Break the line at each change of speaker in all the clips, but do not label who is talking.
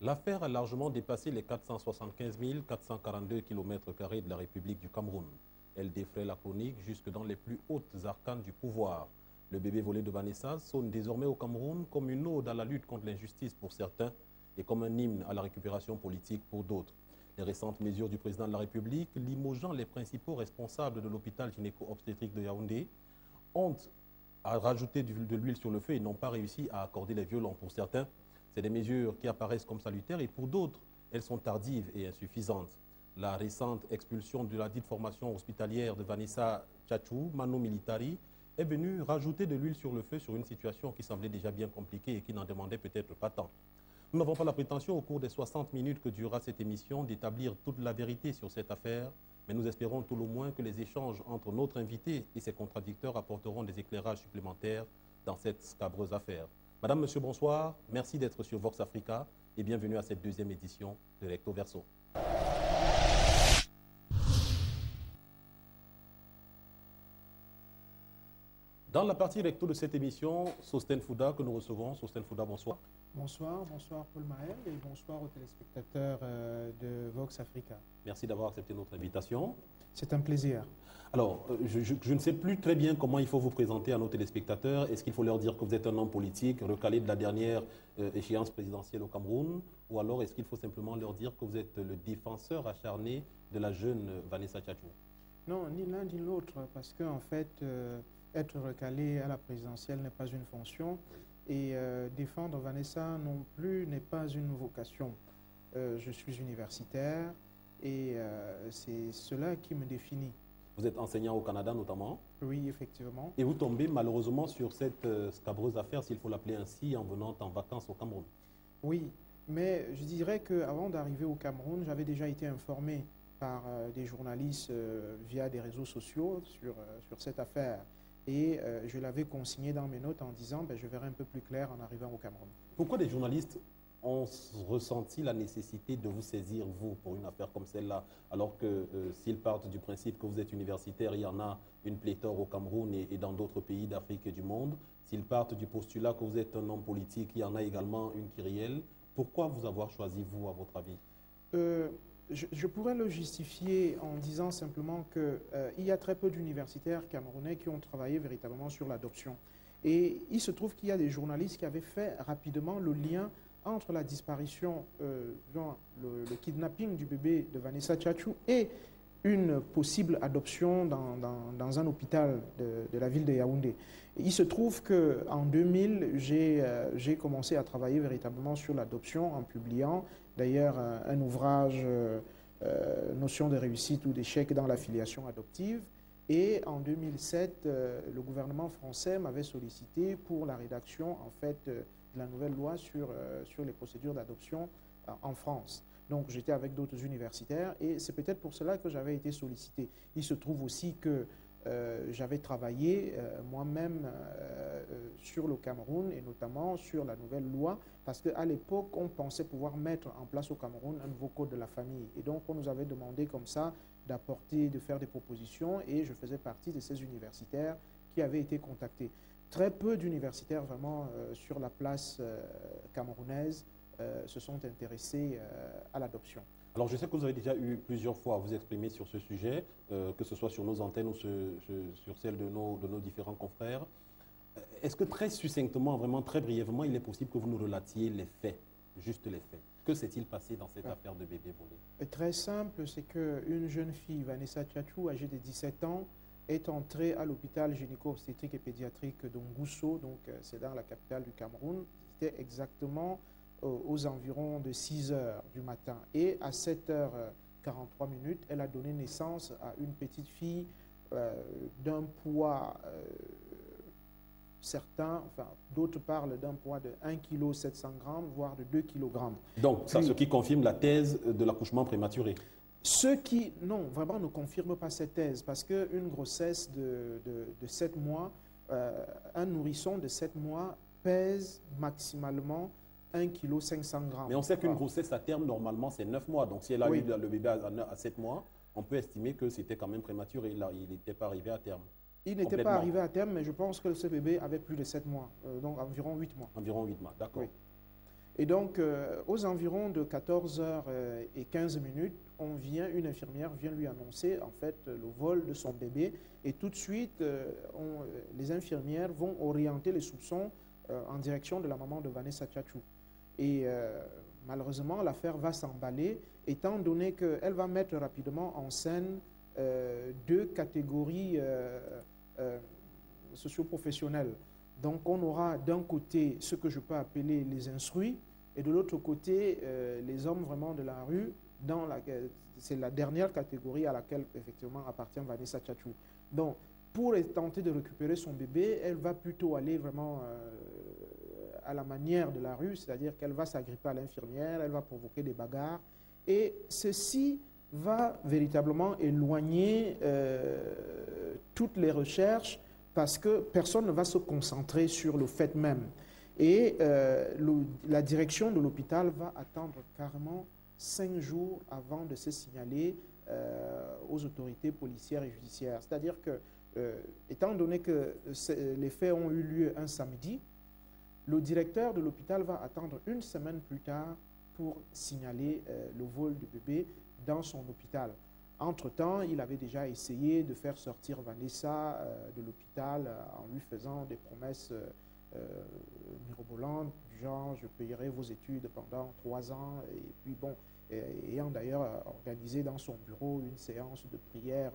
L'affaire a largement dépassé les 475 442 km² de la République du Cameroun. Elle défraie la chronique jusque dans les plus hautes arcanes du pouvoir. Le bébé volé de Vanessa sonne désormais au Cameroun comme une ode à la lutte contre l'injustice pour certains et comme un hymne à la récupération politique pour d'autres. Les récentes mesures du président de la République, limogeant les principaux responsables de l'hôpital gynéco-obstétrique de Yaoundé, ont rajouté de l'huile sur le feu et n'ont pas réussi à accorder les violons. Pour certains, c'est des mesures qui apparaissent comme salutaires et pour d'autres, elles sont tardives et insuffisantes. La récente expulsion de la dite formation hospitalière de Vanessa Tchatchou, Mano Militari, est venue rajouter de l'huile sur le feu sur une situation qui semblait déjà bien compliquée et qui n'en demandait peut-être pas tant. Nous n'avons pas la prétention au cours des 60 minutes que durera cette émission d'établir toute la vérité sur cette affaire, mais nous espérons tout le moins que les échanges entre notre invité et ses contradicteurs apporteront des éclairages supplémentaires dans cette scabreuse affaire. Madame, Monsieur, bonsoir. Merci d'être sur Vox Africa et bienvenue à cette deuxième édition de Recto Verso. Dans la partie recto de cette émission, Sosten Fouda que nous recevons. Sosten Fouda, bonsoir.
Bonsoir, bonsoir Paul Maël et bonsoir aux téléspectateurs de Vox Africa.
Merci d'avoir accepté notre invitation.
C'est un plaisir.
Alors, je ne sais plus très bien comment il faut vous présenter à nos téléspectateurs. Est-ce qu'il faut leur dire que vous êtes un homme politique recalé de la dernière échéance présidentielle au Cameroun, ou alors est-ce qu'il faut simplement leur dire que vous êtes le défenseur acharné de la jeune Vanessa Tchatchou?
Non, ni l'un ni l'autre, parce qu'en fait, être recalé à la présidentielle n'est pas une fonction et défendre Vanessa non plus n'est pas une vocation. Je suis universitaire et c'est cela qui me définit.
Vous êtes enseignant au Canada notamment?
Oui, effectivement.
Et vous tombez malheureusement sur cette scabreuse affaire, s'il faut l'appeler ainsi, en venant en vacances au Cameroun.
Oui, mais je dirais qu'avant d'arriver au Cameroun, j'avais déjà été informé par des journalistes via des réseaux sociaux sur cette affaire. Et je l'avais consigné dans mes notes en disant je verrai un peu plus clair en arrivant au Cameroun.
Pourquoi des journalistes ont ressenti la nécessité de vous saisir, vous, pour une affaire comme celle-là, alors que s'ils partent du principe que vous êtes universitaire, il y en a une pléthore au Cameroun et dans d'autres pays d'Afrique et du monde. S'ils partent du postulat que vous êtes un homme politique, il y en a également une kyrielle. Pourquoi vous avoir choisi, vous, à votre avis?
Je pourrais le justifier en disant simplement qu'il y a très peu d'universitaires camerounais qui ont travaillé véritablement sur l'adoption. Et il se trouve qu'il y a des journalistes qui avaient fait rapidement le lien entre la disparition, le kidnapping du bébé de Vanessa Tchatchou et une possible adoption dans un hôpital de la ville de Yaoundé. Il se trouve qu'en 2000, j'ai commencé à travailler véritablement sur l'adoption en publiant d'ailleurs un ouvrage, Notion de réussite ou d'échec dans la filiation adoptive. Et en 2007, le gouvernement français m'avait sollicité pour la rédaction en fait, de la nouvelle loi sur les procédures d'adoption en France. Donc j'étais avec d'autres universitaires et c'est peut-être pour cela que j'avais été sollicité. Il se trouve aussi que j'avais travaillé moi-même sur le Cameroun et notamment sur la nouvelle loi parce qu'à l'époque, on pensait pouvoir mettre en place au Cameroun un nouveau code de la famille. Et donc, on nous avait demandé comme ça d'apporter, de faire des propositions et je faisais partie de ces universitaires qui avaient été contactés. Très peu d'universitaires vraiment sur la place camerounaise se sont intéressés à l'adoption.
Alors, je sais que vous avez déjà eu plusieurs fois à vous exprimer sur ce sujet, que ce soit sur nos antennes ou sur celles de nos différents confrères. Est-ce que très succinctement, vraiment très brièvement, il est possible que vous nous relatiez les faits, juste les faits? Que s'est-il passé dans cette affaire de bébé volé?
Très simple, c'est qu'une jeune fille, Vanessa Tchatchou, âgée de 17 ans, est entrée à l'hôpital gynéco-obstétrique et pédiatrique d'Ongousso, donc c'est dans la capitale du Cameroun. C'était exactement aux environs de 6 heures du matin. Et à 7h43, elle a donné naissance à une petite fille d'un poids certain, enfin d'autres parlent d'un poids de 1,7 kg, voire de 2 kg.
Donc, ça, ce qui confirme la thèse de l'accouchement prématuré.
Ceux qui, non, vraiment ne confirment pas cette thèse, parce qu'une grossesse de 7 mois, un nourrisson de 7 mois pèse maximalement 1,5 kg.
Mais on sait qu'une grossesse à terme, normalement, c'est 9 mois. Donc, si elle a eu le bébé à 7 mois, on peut estimer que c'était quand même prématuré. Là, il n'était pas arrivé à terme.
Il n'était pas arrivé à terme, mais je pense que ce bébé avait plus de 7 mois, donc environ 8 mois.
Environ 8 mois, d'accord.
Oui. Et donc, aux environs de 14h15, une infirmière vient lui annoncer en fait le vol de son bébé. Et tout de suite, les infirmières vont orienter les soupçons en direction de la maman de Vanessa Tchatchou. Et malheureusement, l'affaire va s'emballer, étant donné qu'elle va mettre rapidement en scène deux catégories socio-professionnelles. Donc, on aura d'un côté ce que je peux appeler les instruits, et de l'autre côté, les hommes vraiment de la rue, c'est la dernière catégorie à laquelle, effectivement, appartient Vanessa Tchatchou. Donc, pour tenter de récupérer son bébé, elle va plutôt aller vraiment à la manière de la rue, c'est-à-dire qu'elle va s'agripper à l'infirmière, elle va provoquer des bagarres, et ceci va véritablement éloigner toutes les recherches, parce que personne ne va se concentrer sur le fait même. Et la direction de l'hôpital va attendre carrément 5 jours avant de se signaler aux autorités policières et judiciaires. C'est-à-dire que, étant donné que les faits ont eu lieu un samedi, le directeur de l'hôpital va attendre une semaine plus tard pour signaler le vol du bébé dans son hôpital. Entre-temps, il avait déjà essayé de faire sortir Vanessa de l'hôpital en lui faisant des promesses mirobolantes, du genre « je payerai vos études pendant 3 ans ». Et puis bon, ayant d'ailleurs organisé dans son bureau une séance de prière,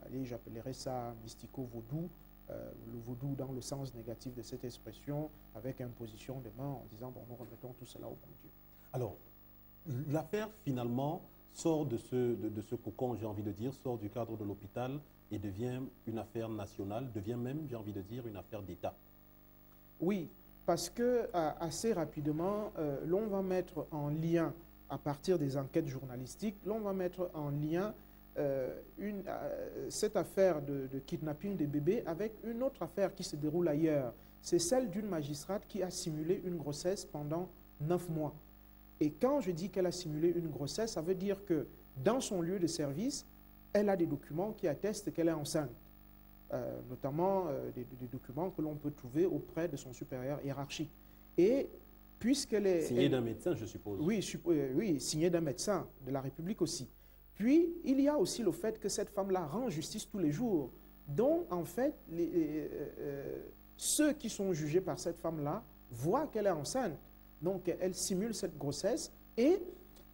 allez, j'appellerais ça mystico-vaudou, le vaudou dans le sens négatif de cette expression, avec imposition de main en disant « bon, nous remettons tout cela au bon Dieu ».
Alors, l'affaire finalement sort de ce cocon, j'ai envie de dire, sort du cadre de l'hôpital et devient une affaire nationale, devient même, j'ai envie de dire, une affaire d'État.
Oui, parce que assez rapidement, l'on va mettre en lien, à partir des enquêtes journalistiques, l'on va mettre en lien cette affaire de kidnapping des bébés avec une autre affaire qui se déroule ailleurs. C'est celle d'une magistrate qui a simulé une grossesse pendant 9 mois. Et quand je dis qu'elle a simulé une grossesse, ça veut dire que dans son lieu de service, elle a des documents qui attestent qu'elle est enceinte. Notamment des documents que l'on peut trouver auprès de son supérieur hiérarchique. Et puisqu'elle est...
Signée d'un médecin, je suppose.
Oui, oui, signée d'un médecin de la République aussi. Puis, il y a aussi le fait que cette femme-là rend justice tous les jours. Donc, en fait, ceux qui sont jugés par cette femme-là voient qu'elle est enceinte. Donc, elle simule cette grossesse et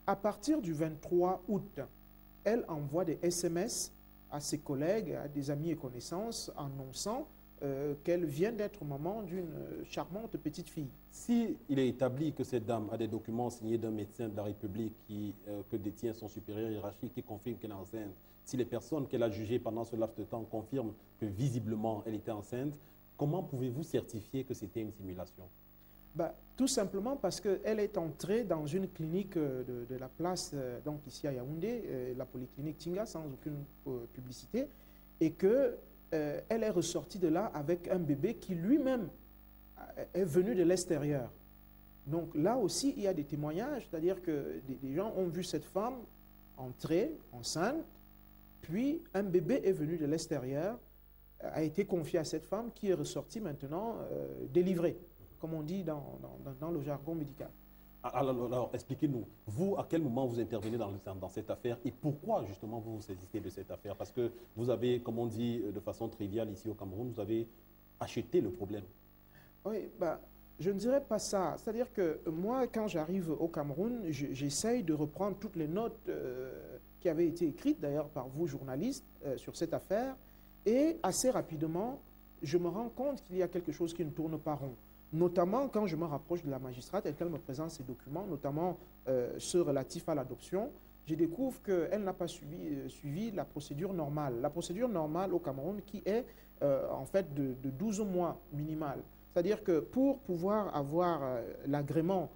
à partir du 23 août, elle envoie des SMS à ses collègues, à des amis et connaissances, annonçant qu'elle vient d'être maman d'une charmante petite fille.
Si il est établi que cette dame a des documents signés d'un médecin de la République que détient son supérieur hiérarchique qui confirme qu'elle est enceinte, si les personnes qu'elle a jugées pendant ce laps de temps confirment que visiblement elle était enceinte, comment pouvez-vous certifier que c'était une simulation?
Tout simplement parce qu'elle est entrée dans une clinique de la place, donc ici à Yaoundé, la polyclinique Tinga, sans aucune publicité, et qu'elle est ressortie de là avec un bébé qui lui-même est venu de l'extérieur. Donc là aussi, il y a des témoignages, c'est-à-dire que des gens ont vu cette femme entrer enceinte, puis un bébé est venu de l'extérieur, a été confié à cette femme qui est ressortie maintenant délivrée, comme on dit dans le jargon médical.
Alors expliquez-nous, vous, à quel moment vous intervenez dans cette affaire et pourquoi justement vous vous saisissez de cette affaire? Parce que vous avez, comme on dit de façon triviale ici au Cameroun, vous avez acheté le problème.
Oui, je ne dirais pas ça. C'est-à-dire que moi, quand j'arrive au Cameroun, j'essaye de reprendre toutes les notes qui avaient été écrites, d'ailleurs par vous, journalistes, sur cette affaire. Et assez rapidement, je me rends compte qu'il y a quelque chose qui ne tourne pas rond. Notamment quand je me rapproche de la magistrate et qu'elle me présente ses documents, notamment ceux relatifs à l'adoption, je découvre qu'elle n'a pas suivi la procédure normale. La procédure normale au Cameroun qui est en fait de 12 mois minimal. C'est-à-dire que pour pouvoir avoir l'agrément,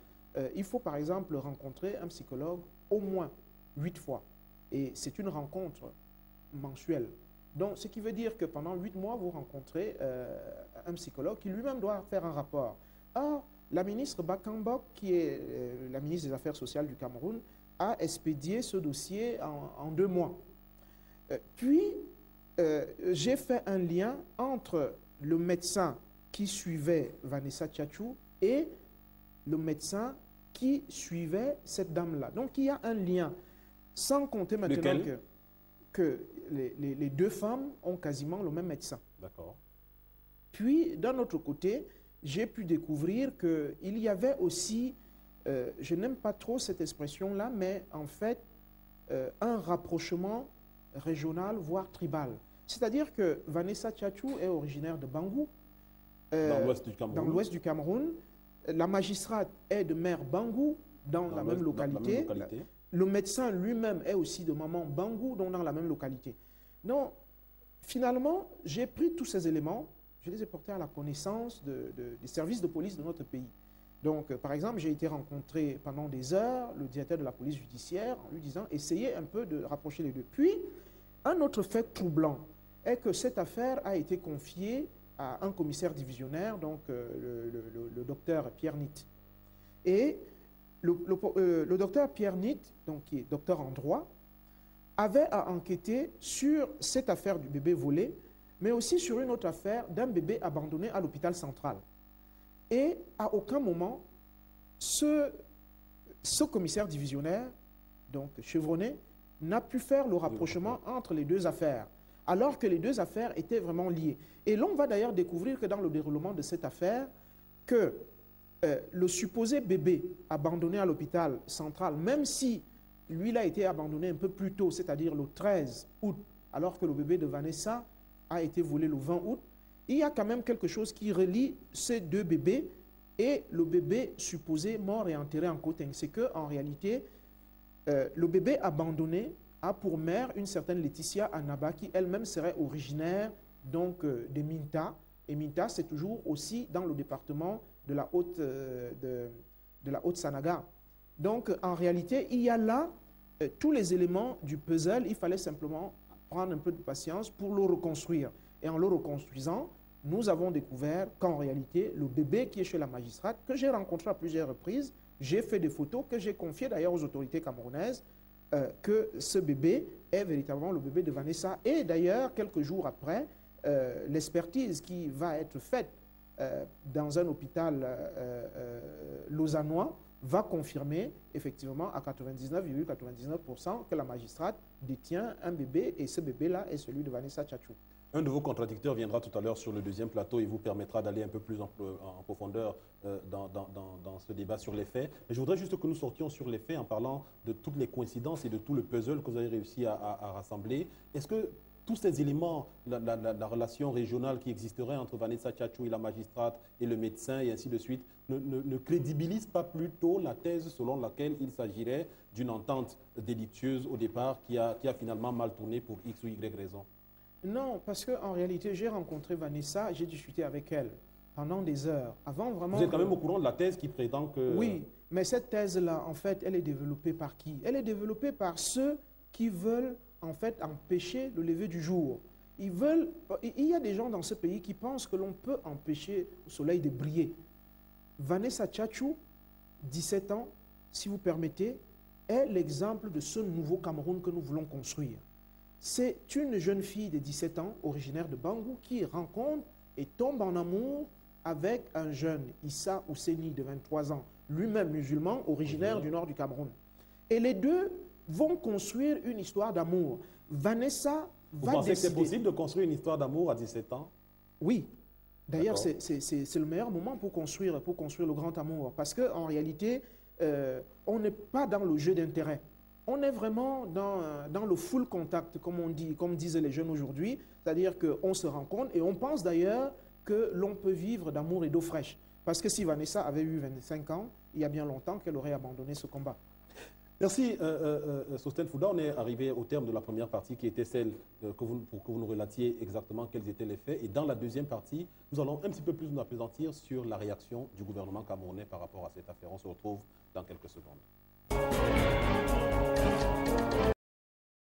il faut par exemple rencontrer un psychologue au moins 8 fois. Et c'est une rencontre mensuelle. Donc, ce qui veut dire que pendant 8 mois, vous rencontrez un psychologue qui lui-même doit faire un rapport. Or, la ministre Bakambok, qui est la ministre des Affaires sociales du Cameroun, a expédié ce dossier en 2 mois. Puis, j'ai fait un lien entre le médecin qui suivait Vanessa Tchatchou et le médecin qui suivait cette dame-là. Donc il y a un lien, sans compter maintenant que les deux femmes ont quasiment le même médecin.
D'accord.
Puis, d'un autre côté, j'ai pu découvrir qu'il y avait aussi, je n'aime pas trop cette expression-là, mais en fait, un rapprochement régional, voire tribal. C'est-à-dire que Vanessa Tchatchou est originaire de Bangou,
dans l'ouest du Cameroun.
Dans l'ouest du Cameroun. La magistrate est de mère Bangou, dans la même localité. Le médecin lui-même est aussi de maman Bangou, donc dans la même localité. Donc, finalement, j'ai pris tous ces éléments, je les ai portés à la connaissance des services de police de notre pays. Donc, par exemple, j'ai été rencontrer pendant des heures le directeur de la police judiciaire en lui disant « essayez un peu de rapprocher les deux ». Puis, un autre fait troublant est que cette affaire a été confiée à un commissaire divisionnaire, donc le docteur Pierre Nitt. Et le docteur Pierre Nitt, donc, qui est docteur en droit, avait à enquêter sur cette affaire du bébé volé, mais aussi sur une autre affaire d'un bébé abandonné à l'hôpital central. Et à aucun moment, ce commissaire divisionnaire, donc chevronné, n'a pu faire le rapprochement entre les deux affaires, alors que les deux affaires étaient vraiment liées. Et l'on va d'ailleurs découvrir que dans le déroulement de cette affaire, que le supposé bébé abandonné à l'hôpital central, même si lui, il a été abandonné un peu plus tôt, c'est-à-dire le 13 août, alors que le bébé de Vanessa a été volé le 20 août, il y a quand même quelque chose qui relie ces deux bébés et le bébé supposé mort et enterré en Gauteng. C'est qu'en réalité, le bébé abandonné a pour mère une certaine Laetitia Anaba qui elle-même serait originaire donc, de Minta. Et Minta, c'est toujours aussi dans le département de la Haute-Sanaga. Donc, en réalité, il y a là tous les éléments du puzzle. Il fallait simplement prendre un peu de patience pour le reconstruire. Et en le reconstruisant, nous avons découvert qu'en réalité, le bébé qui est chez la magistrate, que j'ai rencontré à plusieurs reprises, j'ai fait des photos que j'ai confiées d'ailleurs aux autorités camerounaises, que ce bébé est véritablement le bébé de Vanessa. Et d'ailleurs, quelques jours après, l'expertise qui va être faite dans un hôpital lausannois va confirmer effectivement à 99,99% que la magistrate détient un bébé et ce bébé-là est celui de Vanessa Tchatchou.
Un de vos contradicteurs viendra tout à l'heure sur le deuxième plateau et vous permettra d'aller un peu plus en profondeur dans ce débat sur les faits. Mais je voudrais juste que nous sortions sur les faits en parlant de toutes les coïncidences et de tout le puzzle que vous avez réussi à rassembler. Est-ce que tous ces éléments, la relation régionale qui existerait entre Vanessa Tchatchou et la magistrate et le médecin et ainsi de suite, ne crédibilisent pas plutôt la thèse selon laquelle il s'agirait d'une entente délictueuse au départ qui a finalement mal tourné pour X ou Y raison?
Non, parce qu'en réalité, j'ai rencontré Vanessa, j'ai discuté avec elle pendant des heures. Avant vraiment.
Vous êtes quand même au courant de la thèse qui prétend que...
Oui, mais cette thèse-là, en fait, elle est développée par qui? Elle est développée par ceux qui veulent, en fait, empêcher le lever du jour. Il y a des gens dans ce pays qui pensent que l'on peut empêcher le soleil de briller. Vanessa Tchatchou, 17 ans, si vous permettez, est l'exemple de ce nouveau Cameroun que nous voulons construire. C'est une jeune fille de 17 ans, originaire de Bangou, qui rencontre et tombe en amour avec un jeune, Issa Ouseni, de 23 ans, lui-même musulman, originaire du nord du Cameroun. Et les deux vont construire une histoire d'amour. Vanessa
Vous
va
pensez
décider...
que c'est possible de construire une histoire d'amour à 17 ans?
Oui. D'ailleurs, c'est le meilleur moment pour construire le grand amour. Parce qu'en réalité, on n'est pas dans le jeu d'intérêt. On est vraiment dans le full contact, comme on dit, comme disent les jeunes aujourd'hui. C'est-à-dire qu'on se rencontre et on pense d'ailleurs que l'on peut vivre d'amour et d'eau fraîche. Parce que si Vanessa avait eu 25 ans, il y a bien longtemps qu'elle aurait abandonné ce combat.
Merci, Sostène Fouda. On est arrivé au terme de la première partie qui était celle pour que vous nous relatiez exactement quels étaient les faits. Et dans la deuxième partie, nous allons un petit peu plus nous appesantir sur la réaction du gouvernement camerounais par rapport à cette affaire. On se retrouve dans quelques secondes.